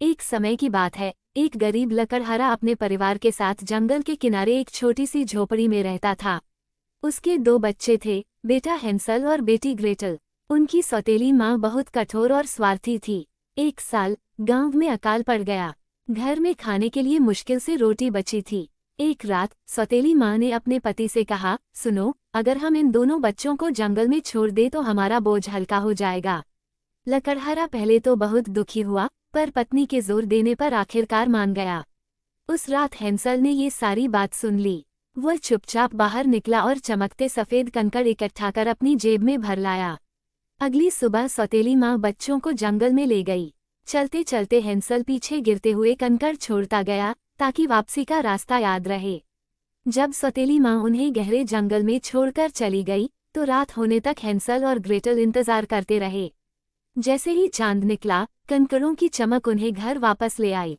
एक समय की बात है, एक गरीब लकड़हारा अपने परिवार के साथ जंगल के किनारे एक छोटी सी झोपड़ी में रहता था। उसके दो बच्चे थे, बेटा हेंसल और बेटी ग्रेटल। उनकी सौतेली माँ बहुत कठोर और स्वार्थी थी। एक साल गांव में अकाल पड़ गया। घर में खाने के लिए मुश्किल से रोटी बची थी। एक रात सौतेली माँ ने अपने पति से कहा, सुनो, अगर हम इन दोनों बच्चों को जंगल में छोड़ दे तो हमारा बोझ हल्का हो जाएगा। लकड़हारा पहले तो बहुत दुखी हुआ, पर पत्नी के जोर देने पर आखिरकार मान गया। उस रात हेंसल ने ये सारी बात सुन ली। वह चुपचाप बाहर निकला और चमकते सफेद कंकड़ इकट्ठा कर अपनी जेब में भर लाया। अगली सुबह सौतेली माँ बच्चों को जंगल में ले गई। चलते चलते हेंसल पीछे गिरते हुए कंकड़ छोड़ता गया, ताकि वापसी का रास्ता याद रहे। जब सौतेली माँ उन्हें गहरे जंगल में छोड़कर चली गई, तो रात होने तक हेंसल और ग्रेटल इंतजार करते रहे। जैसे ही चांद निकला, कंकड़ों की चमक उन्हें घर वापस ले आई।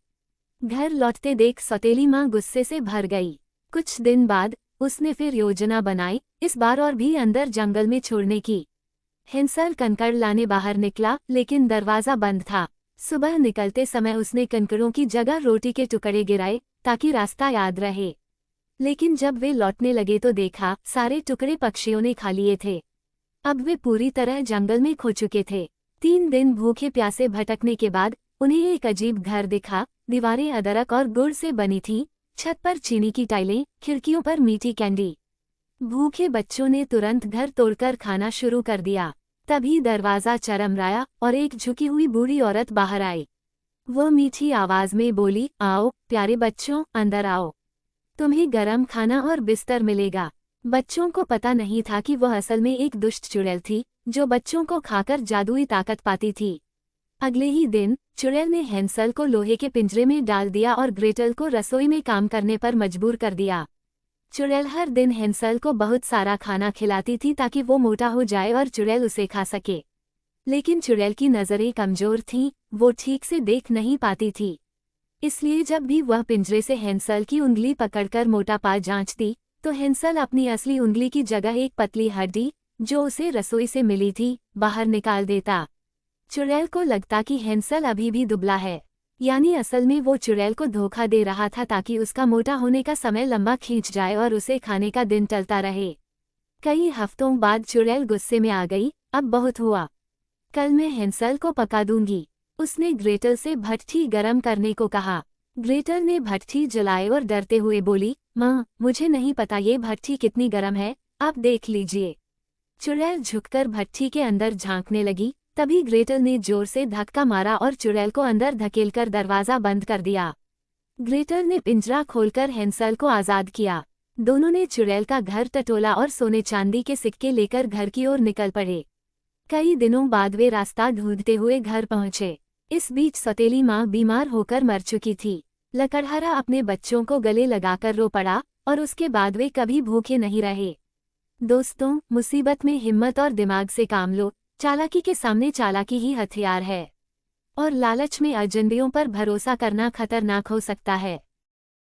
घर लौटते देख सौतेली माँ गुस्से से भर गई। कुछ दिन बाद उसने फिर योजना बनाई, इस बार और भी अंदर जंगल में छोड़ने की। हेंसल कंकड़ लाने बाहर निकला, लेकिन दरवाजा बंद था। सुबह निकलते समय उसने कंकड़ों की जगह रोटी के टुकड़े गिराए, ताकि रास्ता याद रहे। लेकिन जब वे लौटने लगे तो देखा, सारे टुकड़े पक्षियों ने खा लिए थे। अब वे पूरी तरह जंगल में खो चुके थे। 3 दिन भूखे प्यासे भटकने के बाद उन्हें एक अजीब घर दिखा। दीवारें अदरक और गुड़ से बनी थीं, छत पर चीनी की टाइलें, खिड़कियों पर मीठी कैंडी। भूखे बच्चों ने तुरंत घर तोड़कर खाना शुरू कर दिया। तभी दरवाजा चरमराया और एक झुकी हुई बूढ़ी औरत बाहर आई। वह मीठी आवाज में बोली, आओ प्यारे बच्चों, अंदर आओ। तुम्हें गरम खाना और बिस्तर मिलेगा। बच्चों को पता नहीं था कि वह असल में एक दुष्ट चुड़ैल थी, जो बच्चों को खाकर जादुई ताकत पाती थी। अगले ही दिन चुड़ैल ने हेंसल को लोहे के पिंजरे में डाल दिया और ग्रेटल को रसोई में काम करने पर मजबूर कर दिया। चुड़ैल हर दिन हेंसल को बहुत सारा खाना खिलाती थी, ताकि वो मोटा हो जाए और चुड़ैल उसे खा सके। लेकिन चुड़ैल की नज़रें कमजोर थीं, वो ठीक से देख नहीं पाती थी। इसलिए जब भी वह पिंजरे से हेंसल की उंगली पकड़कर मोटापा जांचती, तो हेंसल अपनी असली उंगली की जगह एक पतली हड्डी, जो उसे रसोई से मिली थी, बाहर निकाल देता। चुड़ैल को लगता कि हेंसल अभी भी दुबला है, यानी असल में वो चुड़ैल को धोखा दे रहा था, ताकि उसका मोटा होने का समय लंबा खींच जाए और उसे खाने का दिन टलता रहे। कई हफ्तों बाद चुड़ैल गुस्से में आ गई, अब बहुत हुआ, कल मैं हेंसल को पका दूंगी। उसने ग्रेटल से भट्ठी गरम करने को कहा। ग्रेटल ने भट्ठी जलाई और डरते हुए बोली, माँ, मुझे नहीं पता ये भट्ठी कितनी गरम है, आप देख लीजिए। चुड़ैल झुककर भट्ठी के अंदर झांकने लगी। तभी ग्रेटल ने जोर से धक्का मारा और चुड़ैल को अंदर धकेलकर दरवाजा बंद कर दिया। ग्रेटल ने पिंजरा खोलकर हेंसल को आजाद किया। दोनों ने चुड़ैल का घर टटोला और सोने चांदी के सिक्के लेकर घर की ओर निकल पड़े। कई दिनों बाद वे रास्ता ढूंढते हुए घर पहुंचे। इस बीच सौतेली माँ बीमार होकर मर चुकी थी। लकड़हारा अपने बच्चों को गले लगाकर रो पड़ा, और उसके बाद वे कभी भूखे नहीं रहे। दोस्तों, मुसीबत में हिम्मत और दिमाग से काम लो। चालाकी के सामने चालाकी ही हथियार है, और लालच में अजनबियों पर भरोसा करना खतरनाक हो सकता है।